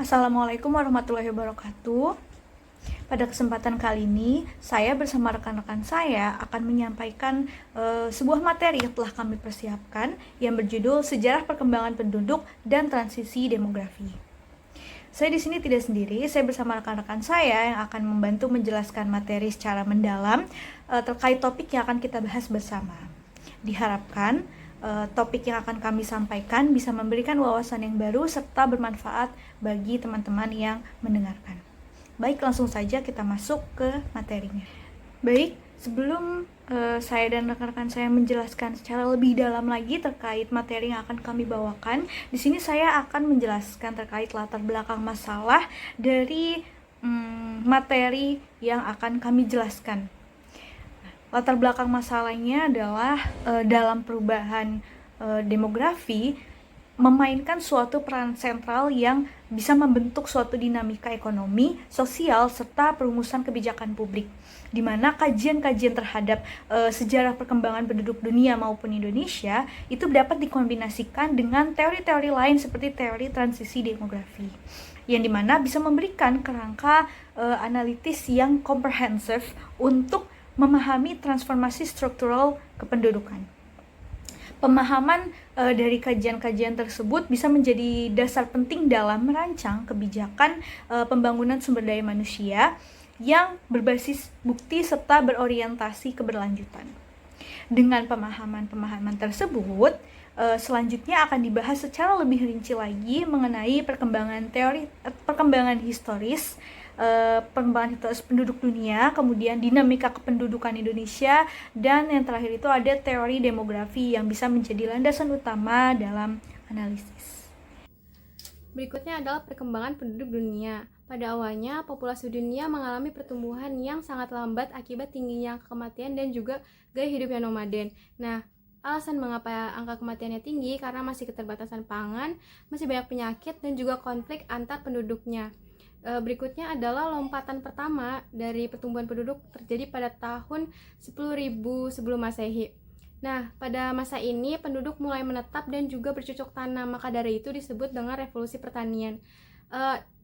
Assalamualaikum warahmatullahi wabarakatuh. Pada kesempatan kali ini, saya bersama rekan-rekan saya akan menyampaikan sebuah materi yang telah kami persiapkan yang berjudul Sejarah Perkembangan Penduduk dan Transisi Demografi. Saya di sini tidak sendiri, saya bersama rekan-rekan saya yang akan membantu menjelaskan materi secara mendalam terkait topik yang akan kita bahas bersama. Diharapkan topik yang akan kami sampaikan bisa memberikan wawasan yang baru serta bermanfaat bagi teman-teman yang mendengarkan. Baik, langsung saja kita masuk ke materinya. Baik, sebelum saya dan rekan-rekan saya menjelaskan secara lebih dalam lagi terkait materi yang akan kami bawakan, di sini saya akan menjelaskan terkait latar belakang masalah dari materi yang akan kami jelaskan. Latar belakang masalahnya adalah dalam perubahan demografi memainkan suatu peran sentral yang bisa membentuk suatu dinamika ekonomi, sosial, serta perumusan kebijakan publik, di mana kajian-kajian terhadap sejarah perkembangan penduduk dunia maupun Indonesia itu dapat dikombinasikan dengan teori-teori lain seperti teori transisi demografi, yang dimana bisa memberikan kerangka analitis yang komprehensif untuk memahami transformasi struktural kependudukan. Pemahaman dari kajian-kajian tersebut bisa menjadi dasar penting dalam merancang kebijakan pembangunan sumber daya manusia yang berbasis bukti serta berorientasi keberlanjutan. Dengan pemahaman-pemahaman tersebut, selanjutnya akan dibahas secara lebih rinci lagi mengenai perkembangan historis penduduk dunia, kemudian dinamika kependudukan Indonesia, dan yang terakhir itu ada teori demografi yang bisa menjadi landasan utama dalam analisis. Berikutnya adalah perkembangan penduduk dunia. Pada awalnya, populasi dunia mengalami pertumbuhan yang sangat lambat akibat tingginya angka kematian dan juga gaya hidup yang nomaden. Nah, alasan mengapa angka kematiannya tinggi karena masih keterbatasan pangan, masih banyak penyakit, dan juga konflik antar penduduknya. Berikutnya adalah lompatan pertama dari pertumbuhan penduduk terjadi pada tahun 10.000 sebelum Masehi. Nah, pada masa ini penduduk mulai menetap dan juga bercocok tanam, maka dari itu disebut dengan revolusi pertanian.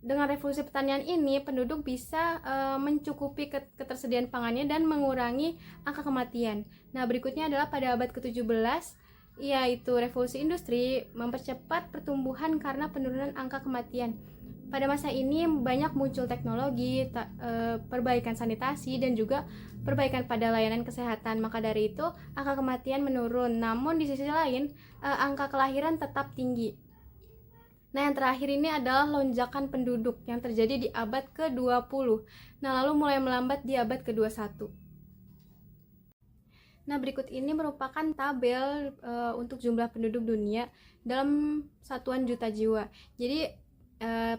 Dengan revolusi pertanian ini, penduduk bisa mencukupi ketersediaan pangannya dan mengurangi angka kematian. Nah, berikutnya adalah pada abad ke-17, yaitu revolusi industri mempercepat pertumbuhan karena penurunan angka kematian. Pada masa ini banyak muncul teknologi, perbaikan sanitasi, dan juga perbaikan pada layanan kesehatan. Maka dari itu angka kematian menurun, namun di sisi lain angka kelahiran tetap tinggi. Nah, yang terakhir ini adalah lonjakan penduduk yang terjadi di abad ke-20. Nah, lalu mulai melambat di abad ke-21. Nah, berikut ini merupakan tabel untuk jumlah penduduk dunia dalam satuan juta jiwa. Jadi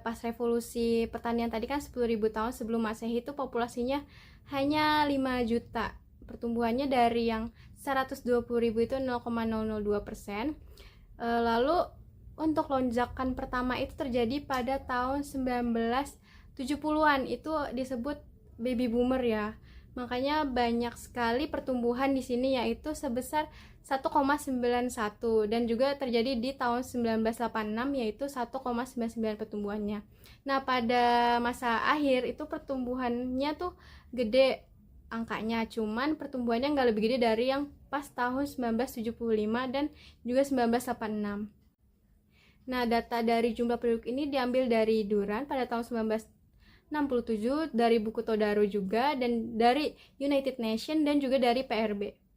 pas revolusi pertanian tadi kan 10.000 tahun sebelum Masehi itu populasinya hanya 5 juta. Pertumbuhannya dari yang 120.000 itu 0,002%. Lalu untuk lonjakan pertama itu terjadi pada tahun 1970-an, itu disebut baby boomer ya. Makanya banyak sekali pertumbuhan di sini, yaitu sebesar 1,91, dan juga terjadi di tahun 1986 yaitu 1,99 pertumbuhannya. Nah, pada masa akhir itu pertumbuhannya tuh gede angkanya, cuman pertumbuhannya nggak lebih gede dari yang pas tahun 1975 dan juga 1986. Nah, data dari jumlah penduduk ini diambil dari Duran pada tahun 1967, dari buku Todaro juga, dan dari United Nations, dan juga dari PRB.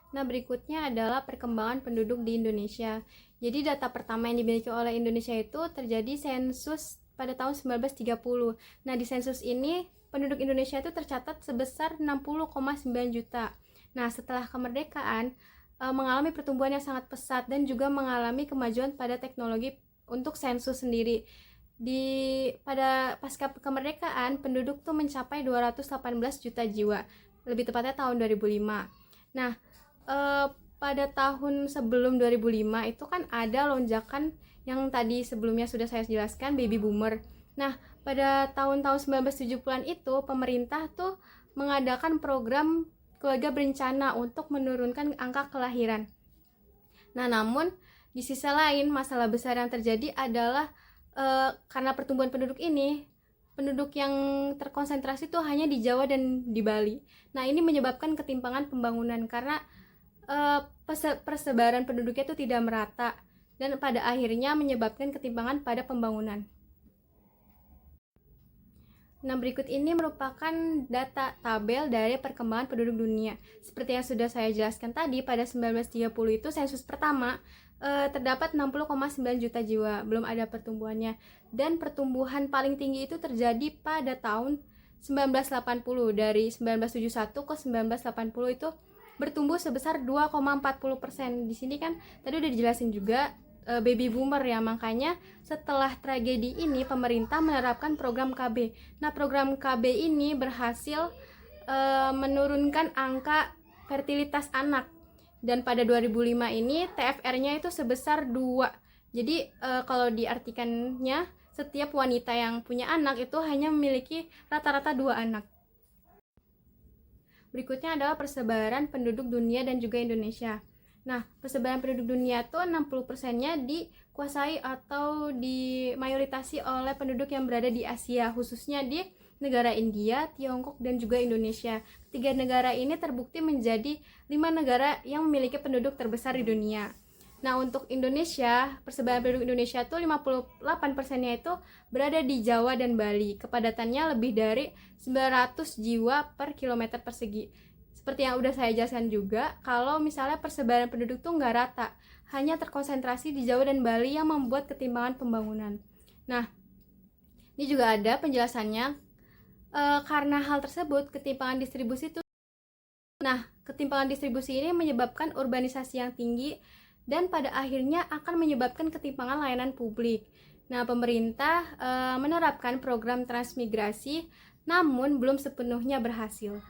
Nah, berikutnya adalah perkembangan penduduk di Indonesia. Jadi data pertama yang dimiliki oleh Indonesia itu terjadi sensus pada tahun 1930. Nah, di sensus ini penduduk Indonesia itu tercatat sebesar 60,9 juta. Nah, setelah kemerdekaan mengalami pertumbuhan yang sangat pesat dan juga mengalami kemajuan pada teknologi untuk sensus sendiri. Pada pasca kemerdekaan penduduk tuh mencapai 218 juta jiwa, lebih tepatnya tahun 2005. Nah, pada tahun sebelum 2005 itu kan ada lonjakan yang tadi sebelumnya sudah saya jelaskan, baby boomer. Nah, pada tahun-tahun 1970-an itu pemerintah tuh mengadakan program keluarga berencana untuk menurunkan angka kelahiran. Nah, namun di sisi lain masalah besar yang terjadi adalah karena pertumbuhan penduduk ini, penduduk yang terkonsentrasi tuh hanya di Jawa dan di Bali. Nah, ini menyebabkan ketimpangan pembangunan karena persebaran penduduknya itu tidak merata dan pada akhirnya menyebabkan ketimpangan pada pembangunan. Nah, berikut ini merupakan data tabel dari perkembangan penduduk dunia. Seperti yang sudah saya jelaskan tadi, pada 1930 itu sensus pertama terdapat 60,9 juta jiwa, belum ada pertumbuhannya. Dan pertumbuhan paling tinggi itu terjadi pada tahun 1980. Dari 1971 ke 1980 itu bertumbuh sebesar 2,40%. Di sini kan tadi udah dijelasin juga baby boomer ya, makanya setelah tragedi ini pemerintah menerapkan program KB. Nah, program KB ini berhasil menurunkan angka fertilitas anak, dan pada 2005 ini TFR-nya itu sebesar 2. Jadi kalau diartikannya, setiap wanita yang punya anak itu hanya memiliki rata-rata 2 anak. Berikutnya adalah persebaran penduduk dunia dan juga Indonesia. Nah, persebaran penduduk dunia tuh 60%-nya dikuasai atau dimayoritasi oleh penduduk yang berada di Asia, khususnya di negara India, Tiongkok, dan juga Indonesia. Ketiga negara ini terbukti menjadi 5 negara yang memiliki penduduk terbesar di dunia. Nah, untuk Indonesia, persebaran penduduk Indonesia tuh 58%-nya itu berada di Jawa dan Bali. Kepadatannya lebih dari 900 jiwa per kilometer persegi. Seperti yang udah saya jelaskan juga, kalau misalnya persebaran penduduk tuh nggak rata, hanya terkonsentrasi di Jawa dan Bali yang membuat ketimpangan pembangunan. Nah, ini juga ada penjelasannya. Karena hal tersebut, ketimpangan distribusi itu. Nah, ketimpangan distribusi ini menyebabkan urbanisasi yang tinggi dan pada akhirnya akan menyebabkan ketimpangan layanan publik. Nah, pemerintah menerapkan program transmigrasi, namun belum sepenuhnya berhasil.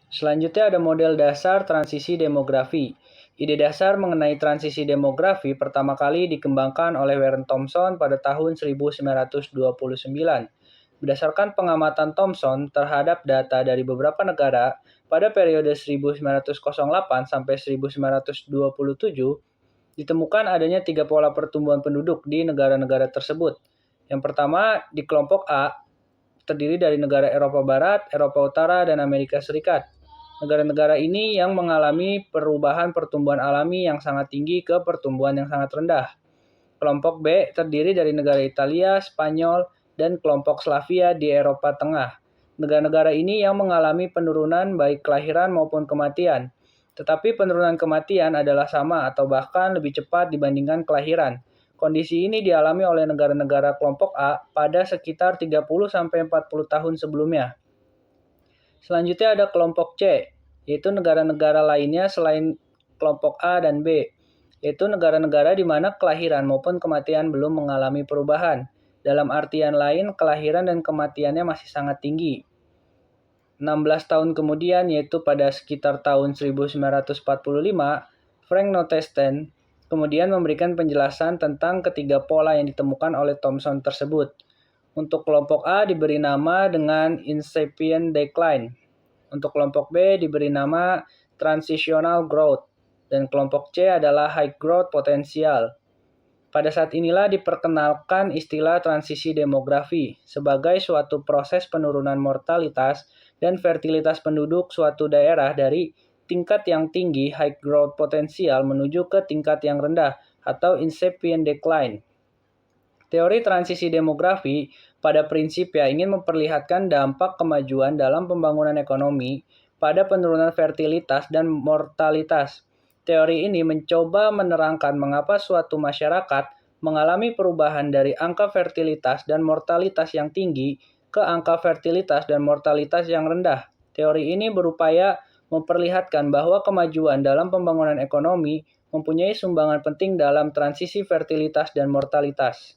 Selanjutnya ada model dasar transisi demografi. Ide dasar mengenai transisi demografi pertama kali dikembangkan oleh Warren Thompson pada tahun 1929. Berdasarkan pengamatan Thompson terhadap data dari beberapa negara pada periode 1908 sampai 1927, ditemukan adanya 3 pola pertumbuhan penduduk di negara-negara tersebut. Yang pertama, di kelompok A, terdiri dari negara Eropa Barat, Eropa Utara, dan Amerika Serikat. Negara-negara ini yang mengalami perubahan pertumbuhan alami yang sangat tinggi ke pertumbuhan yang sangat rendah. Kelompok B terdiri dari negara Italia, Spanyol, dan kelompok Slavia di Eropa Tengah. Negara-negara ini yang mengalami penurunan baik kelahiran maupun kematian. Tetapi penurunan kematian adalah sama atau bahkan lebih cepat dibandingkan kelahiran. Kondisi ini dialami oleh negara-negara kelompok A pada sekitar 30-40 tahun sebelumnya. Selanjutnya ada kelompok C, yaitu negara-negara lainnya selain kelompok A dan B, yaitu negara-negara di mana kelahiran maupun kematian belum mengalami perubahan. Dalam artian lain, kelahiran dan kematiannya masih sangat tinggi. 16 tahun kemudian, yaitu pada sekitar tahun 1945, Frank Notenstein kemudian memberikan penjelasan tentang ketiga pola yang ditemukan oleh Thompson tersebut. Untuk kelompok A diberi nama dengan incipient decline. Untuk kelompok B diberi nama transitional growth. Dan kelompok C adalah high growth potential. Pada saat inilah diperkenalkan istilah transisi demografi sebagai suatu proses penurunan mortalitas dan fertilitas penduduk suatu daerah dari tingkat yang tinggi high growth potential menuju ke tingkat yang rendah atau incipient decline. Teori transisi demografi pada prinsipnya ingin memperlihatkan dampak kemajuan dalam pembangunan ekonomi pada penurunan fertilitas dan mortalitas. Teori ini mencoba menerangkan mengapa suatu masyarakat mengalami perubahan dari angka fertilitas dan mortalitas yang tinggi ke angka fertilitas dan mortalitas yang rendah. Teori ini berupaya memperlihatkan bahwa kemajuan dalam pembangunan ekonomi mempunyai sumbangan penting dalam transisi fertilitas dan mortalitas.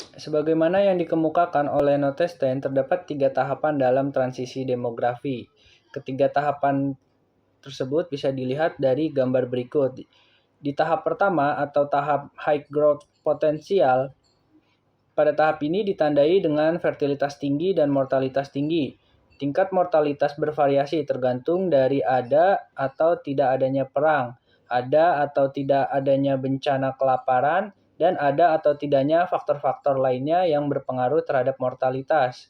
Sebagaimana yang dikemukakan oleh Notenstein, terdapat 3 tahapan dalam transisi demografi. Ketiga tahapan tersebut bisa dilihat dari gambar berikut. Di tahap pertama atau tahap high growth potential, pada tahap ini ditandai dengan fertilitas tinggi dan mortalitas tinggi. Tingkat mortalitas bervariasi tergantung dari ada atau tidak adanya perang, ada atau tidak adanya bencana kelaparan, dan ada atau tidaknya faktor-faktor lainnya yang berpengaruh terhadap mortalitas.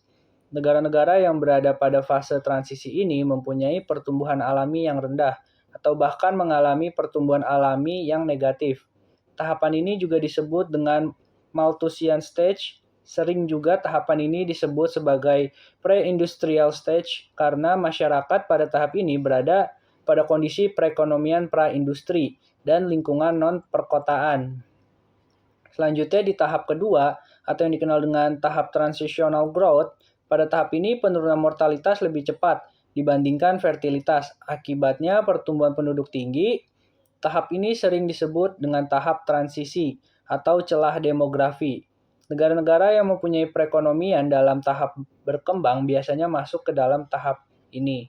Negara-negara yang berada pada fase transisi ini mempunyai pertumbuhan alami yang rendah atau bahkan mengalami pertumbuhan alami yang negatif. Tahapan ini juga disebut dengan Malthusian stage. Sering juga tahapan ini disebut sebagai pre-industrial stage karena masyarakat pada tahap ini berada pada kondisi perekonomian pra-industri dan lingkungan non-perkotaan. Selanjutnya di tahap kedua atau yang dikenal dengan tahap transitional growth, pada tahap ini penurunan mortalitas lebih cepat dibandingkan fertilitas. Akibatnya pertumbuhan penduduk tinggi. Tahap ini sering disebut dengan tahap transisi atau celah demografi. Negara-negara yang mempunyai perekonomian dalam tahap berkembang biasanya masuk ke dalam tahap ini.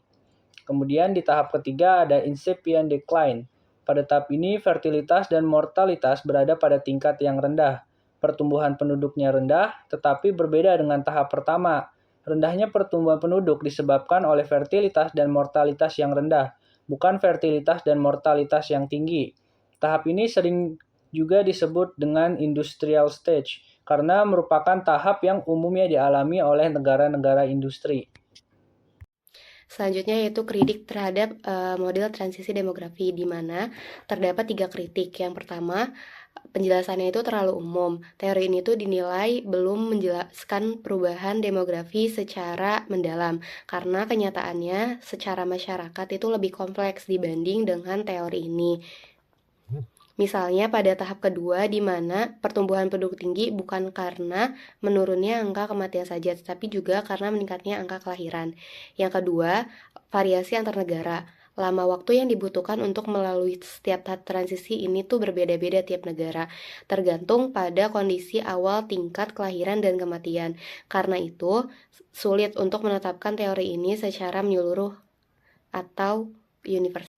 Kemudian di tahap ketiga ada incipient decline. Pada tahap ini fertilitas dan mortalitas berada pada tingkat yang rendah. Pertumbuhan penduduknya rendah, tetapi berbeda dengan tahap pertama. Rendahnya pertumbuhan penduduk disebabkan oleh fertilitas dan mortalitas yang rendah, bukan fertilitas dan mortalitas yang tinggi. Tahap ini sering juga disebut dengan industrial stage, karena merupakan tahap yang umumnya dialami oleh negara-negara industri. Selanjutnya yaitu kritik terhadap model transisi demografi, di mana terdapat 3 kritik. Yang pertama, penjelasannya itu terlalu umum. Teori ini tuh dinilai belum menjelaskan perubahan demografi secara mendalam, karena kenyataannya secara masyarakat itu lebih kompleks dibanding dengan teori ini. Misalnya pada tahap kedua, di mana pertumbuhan penduduk tinggi bukan karena menurunnya angka kematian saja, tetapi juga karena meningkatnya angka kelahiran. Yang kedua, variasi antar negara. Lama waktu yang dibutuhkan untuk melalui setiap tahap transisi ini tuh berbeda-beda tiap negara, tergantung pada kondisi awal tingkat kelahiran dan kematian. Karena itu, sulit untuk menetapkan teori ini secara menyeluruh atau universal.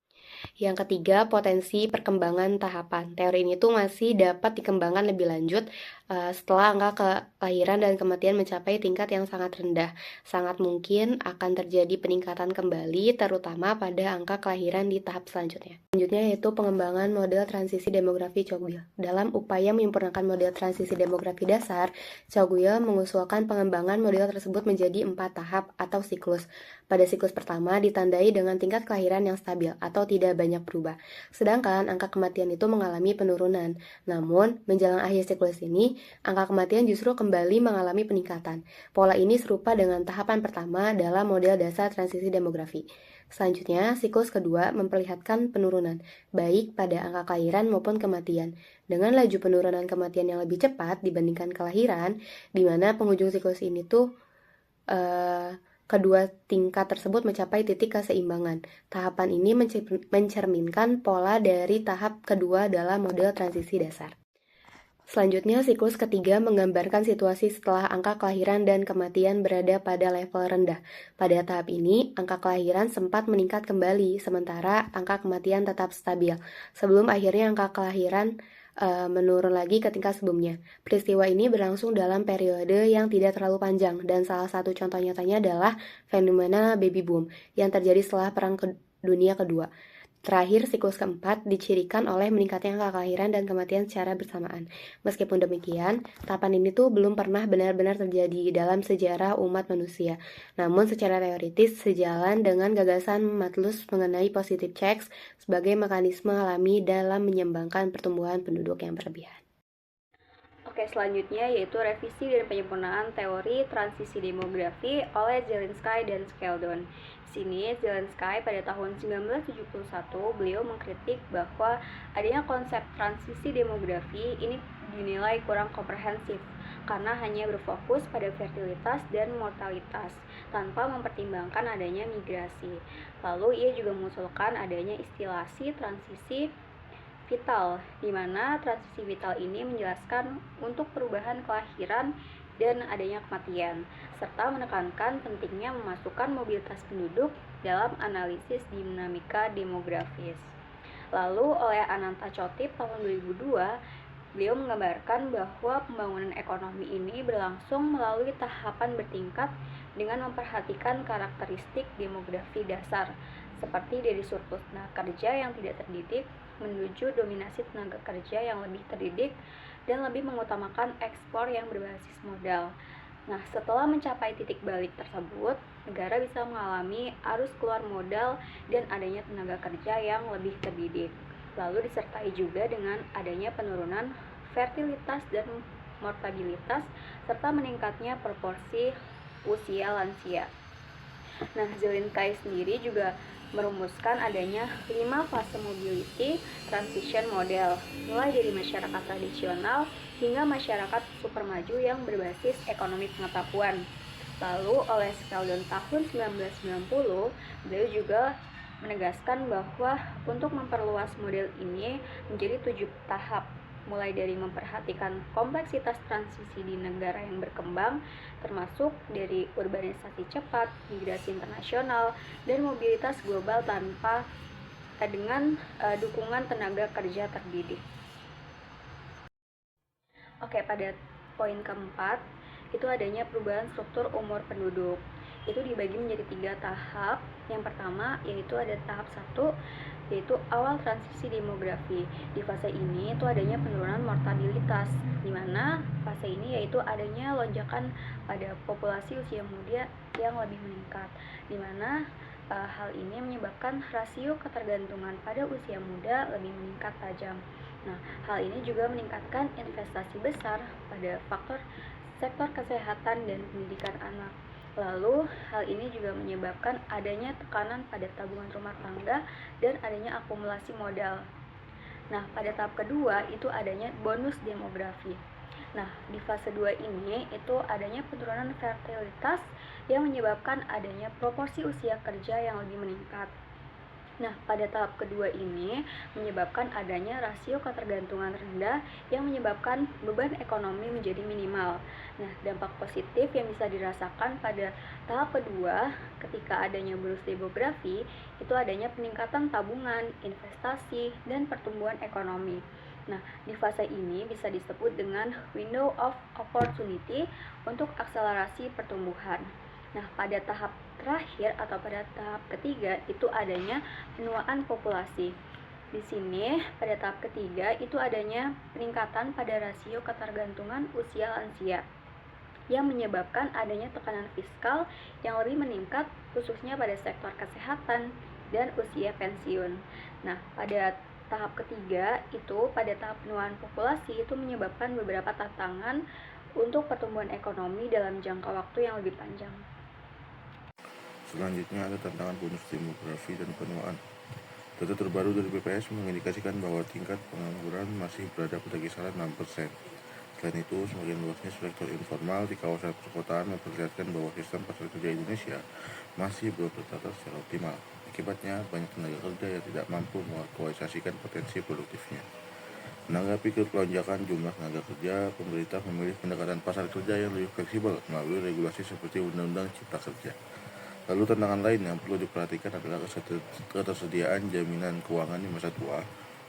Yang ketiga, potensi perkembangan tahapan. Teori ini tuh masih dapat dikembangkan lebih lanjut setelah angka kelahiran dan kematian mencapai tingkat yang sangat rendah. Sangat mungkin akan terjadi peningkatan kembali, terutama pada angka kelahiran di tahap selanjutnya. Selanjutnya yaitu pengembangan model transisi demografi Chogwil. Dalam upaya menyempurnakan model transisi demografi dasar, Chogwil mengusulkan pengembangan model tersebut menjadi 4 tahap atau siklus. Pada siklus pertama ditandai dengan tingkat kelahiran yang stabil atau tidak banyak berubah, sedangkan angka kematian itu mengalami penurunan. Namun, menjelang akhir siklus ini, angka kematian justru kembali mengalami peningkatan. Pola ini serupa dengan tahapan pertama dalam model dasar transisi demografi. Selanjutnya, siklus kedua memperlihatkan penurunan, baik pada angka kelahiran maupun kematian, dengan laju penurunan kematian yang lebih cepat dibandingkan kelahiran, di mana penghujung siklus ini tuh kedua tingkat tersebut mencapai titik keseimbangan. Tahapan ini mencerminkan pola dari tahap kedua dalam model transisi dasar. Selanjutnya, siklus ketiga menggambarkan situasi setelah angka kelahiran dan kematian berada pada level rendah. Pada tahap ini, angka kelahiran sempat meningkat kembali, sementara angka kematian tetap stabil, sebelum akhirnya angka kelahiran menurun lagi ke tingkat sebelumnya. Peristiwa ini berlangsung dalam periode yang tidak terlalu panjang, dan salah satu contoh nyatanya adalah fenomena baby boom yang terjadi setelah Perang Dunia Kedua. Terakhir, siklus keempat dicirikan oleh meningkatnya angka kelahiran dan kematian secara bersamaan. Meskipun demikian, tahapan ini tuh belum pernah benar-benar terjadi dalam sejarah umat manusia. Namun secara teoritis sejalan dengan gagasan Malthus mengenai positive checks sebagai mekanisme alami dalam menyeimbangkan pertumbuhan penduduk yang berlebihan. Oke, selanjutnya yaitu revisi dan penyempurnaan teori transisi demografi oleh Zelensky dan Skeldon. Sini Zelensky pada tahun 1971 beliau mengkritik bahwa adanya konsep transisi demografi ini dinilai kurang komprehensif karena hanya berfokus pada fertilitas dan mortalitas tanpa mempertimbangkan adanya migrasi. Lalu ia juga mengusulkan adanya istilasi transisi vital, di mana transisi vital ini menjelaskan untuk perubahan kelahiran dan adanya kematian, serta menekankan pentingnya memasukkan mobilitas penduduk dalam analisis dinamika demografis. Lalu oleh Ananta Chotip tahun 2002, beliau menggambarkan bahwa pembangunan ekonomi ini berlangsung melalui tahapan bertingkat dengan memperhatikan karakteristik demografi dasar, seperti dari surplus tenaga kerja yang tidak terdidik menuju dominasi tenaga kerja yang lebih terdidik dan lebih mengutamakan ekspor yang berbasis modal. Nah, setelah mencapai titik balik tersebut, negara bisa mengalami arus keluar modal dan adanya tenaga kerja yang lebih terdidik. Lalu disertai juga dengan adanya penurunan fertilitas dan mortalitas serta meningkatnya proporsi usia lansia. Nah, Zelensky sendiri juga merumuskan adanya 5 fase mobility transition model, mulai dari masyarakat tradisional hingga masyarakat super maju yang berbasis ekonomi pengetahuan. Lalu oleh Skeldon tahun 1990, beliau juga menegaskan bahwa untuk memperluas model ini menjadi 7 tahap, mulai dari memperhatikan kompleksitas transisi di negara yang berkembang, termasuk dari urbanisasi cepat, migrasi internasional, dan mobilitas global dengan dukungan tenaga kerja terdidik. Oke, pada poin keempat, itu adanya perubahan struktur umur penduduk. Itu dibagi menjadi 3 tahap. Yang pertama yaitu ada tahap 1, yaitu awal transisi demografi. Di fase ini itu adanya penurunan mortalitas, di mana fase ini yaitu adanya lonjakan pada populasi usia muda yang lebih meningkat, di mana hal ini menyebabkan rasio ketergantungan pada usia muda lebih meningkat tajam. Nah, hal ini juga meningkatkan investasi besar pada faktor sektor kesehatan dan pendidikan anak. Lalu, hal ini juga menyebabkan adanya tekanan pada tabungan rumah tangga dan adanya akumulasi modal. Nah, pada tahap kedua itu adanya bonus demografi. Nah, di fase 2 ini itu adanya penurunan fertilitas yang menyebabkan adanya proporsi usia kerja yang lebih meningkat. Nah, pada tahap kedua ini menyebabkan adanya rasio ketergantungan rendah yang menyebabkan beban ekonomi menjadi minimal. Nah, dampak positif yang bisa dirasakan pada tahap kedua ketika adanya bonus demografi itu adanya peningkatan tabungan, investasi, dan pertumbuhan ekonomi. Nah, di fase ini bisa disebut dengan window of opportunity untuk akselerasi pertumbuhan. Nah, pada tahap terakhir atau pada tahap ketiga itu adanya penuaan populasi. Di sini pada tahap ketiga itu adanya peningkatan pada rasio ketergantungan usia lansia yang menyebabkan adanya tekanan fiskal yang lebih meningkat khususnya pada sektor kesehatan dan usia pensiun. Nah, pada tahap ketiga itu pada tahap penuaan populasi itu menyebabkan beberapa tantangan untuk pertumbuhan ekonomi dalam jangka waktu yang lebih panjang. Selanjutnya ada tantangan bonus demografi dan penuaan. Data terbaru dari BPS mengindikasikan bahwa tingkat pengangguran masih berada pada kisaran 6%. Selain itu, semakin luasnya sektor informal di kawasan perkotaan memperlihatkan bahwa sistem pasar kerja Indonesia masih belum tertata secara optimal. Akibatnya, banyak tenaga kerja yang tidak mampu mengaktualisasikan potensi produktifnya. Menanggapi kelonjakan jumlah tenaga kerja, pemerintah memilih pendekatan pasar kerja yang lebih fleksibel melalui regulasi seperti Undang-Undang Cipta Kerja. Lalu tantangan lain yang perlu diperhatikan adalah ketersediaan jaminan keuangan di masa tua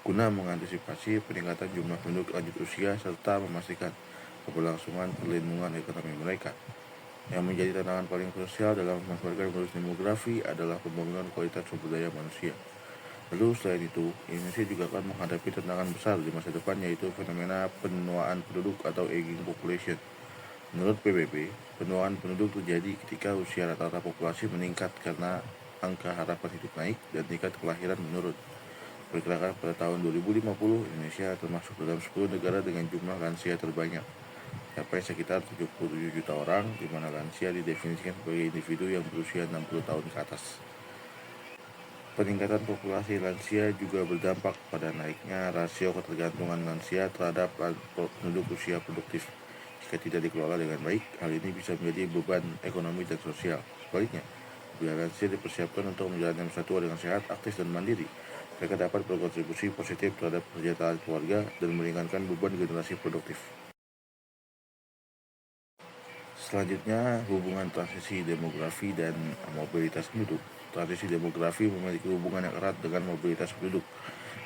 guna mengantisipasi peningkatan jumlah penduduk lanjut usia serta memastikan keberlangsungan perlindungan ekonomi mereka. Yang menjadi tantangan paling krusial dalam memanfaatkan bonus demografi adalah pembangunan kualitas sumber daya manusia. Lalu selain itu, Indonesia juga akan menghadapi tantangan besar di masa depan yaitu fenomena penuaan penduduk atau aging population. Menurut PBB, penuaan penduduk terjadi ketika usia rata-rata populasi meningkat karena angka harapan hidup naik dan tingkat kelahiran menurun. Perkiraan pada tahun 2050, Indonesia termasuk dalam 10 negara dengan jumlah lansia terbanyak, sampai sekitar 77 juta orang, di mana lansia didefinisikan sebagai individu yang berusia 60 tahun ke atas. Peningkatan populasi lansia juga berdampak pada naiknya rasio ketergantungan lansia terhadap penduduk usia produktif. Jika tidak dikelola dengan baik, hal ini bisa menjadi beban ekonomi dan sosial. Sebaliknya, bila lansia dipersiapkan untuk menjalani masa tua dengan sehat, aktif, dan mandiri, mereka dapat berkontribusi positif terhadap kesejahteraan keluarga dan meringankan beban generasi produktif. Selanjutnya, hubungan transisi demografi dan mobilitas penduduk. Transisi demografi memiliki hubungan yang erat dengan mobilitas penduduk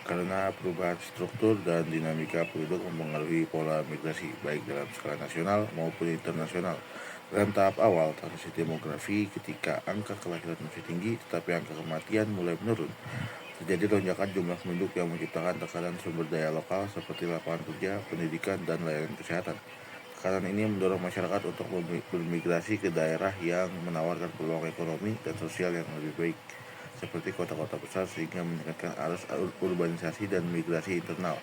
karena perubahan struktur dan dinamika penduduk mempengaruhi pola migrasi baik dalam skala nasional maupun internasional. Dalam tahap awal transisi demografi, ketika angka kelahiran masih tinggi tetapi angka kematian mulai menurun, Terjadi lonjakan jumlah penduduk yang menciptakan tekanan sumber daya lokal seperti lapangan kerja, pendidikan, dan layanan kesehatan. Tekanan ini mendorong masyarakat untuk bermigrasi ke daerah yang menawarkan peluang ekonomi dan sosial yang lebih baik, seperti kota-kota besar, sehingga meningkatkan arus urbanisasi dan migrasi internal.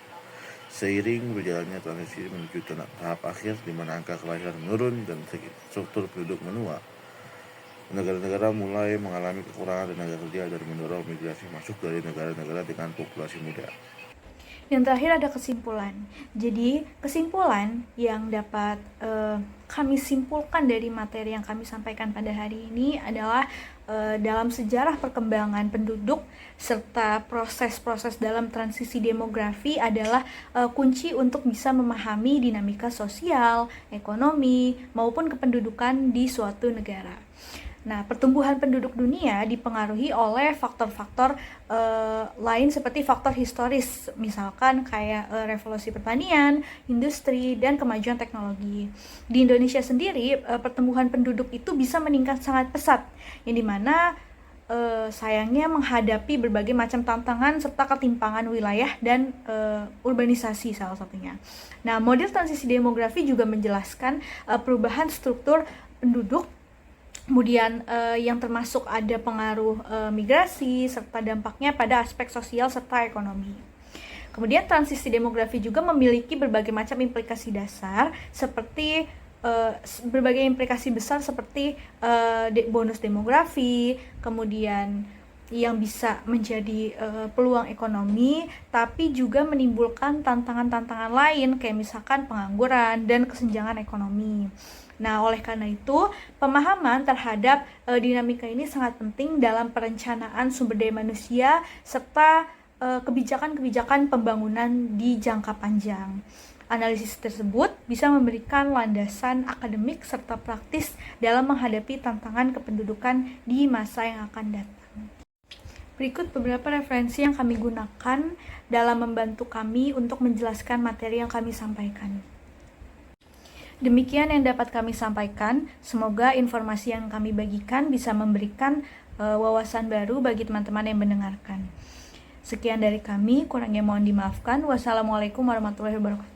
Seiring berjalannya transisi menuju tahap akhir di mana angka kelahiran menurun dan struktur penduduk menua, negara-negara mulai mengalami kekurangan tenaga kerja dan mendorong migrasi masuk dari negara-negara dengan populasi muda. Yang terakhir ada kesimpulan. Jadi kesimpulan yang dapat kami simpulkan dari materi yang kami sampaikan pada hari ini adalah dalam sejarah perkembangan penduduk serta proses-proses dalam transisi demografi adalah kunci untuk bisa memahami dinamika sosial, ekonomi, maupun kependudukan di suatu negara. Nah, pertumbuhan penduduk dunia dipengaruhi oleh faktor-faktor lain seperti faktor historis, misalkan kayak revolusi pertanian, industri, dan kemajuan teknologi. Di Indonesia sendiri, pertumbuhan penduduk itu bisa meningkat sangat pesat, yang dimana sayangnya menghadapi berbagai macam tantangan serta ketimpangan wilayah dan urbanisasi salah satunya. Nah, model transisi demografi juga menjelaskan perubahan struktur penduduk, kemudian yang termasuk ada pengaruh migrasi serta dampaknya pada aspek sosial serta ekonomi. Kemudian transisi demografi juga memiliki berbagai macam implikasi dasar seperti berbagai implikasi besar seperti bonus demografi, kemudian yang bisa menjadi peluang ekonomi, tapi juga menimbulkan tantangan-tantangan lain kayak misalkan pengangguran dan kesenjangan ekonomi. Nah, oleh karena itu, pemahaman terhadap dinamika ini sangat penting dalam perencanaan sumber daya manusia serta kebijakan-kebijakan pembangunan di jangka panjang. Analisis tersebut bisa memberikan landasan akademik serta praktis dalam menghadapi tantangan kependudukan di masa yang akan datang. Berikut beberapa referensi yang kami gunakan dalam membantu kami untuk menjelaskan materi yang kami sampaikan. Demikian yang dapat kami sampaikan. Semoga informasi yang kami bagikan bisa memberikan wawasan baru bagi teman-teman yang mendengarkan. Sekian dari kami, kurangnya mohon dimaafkan. Wassalamualaikum warahmatullahi wabarakatuh.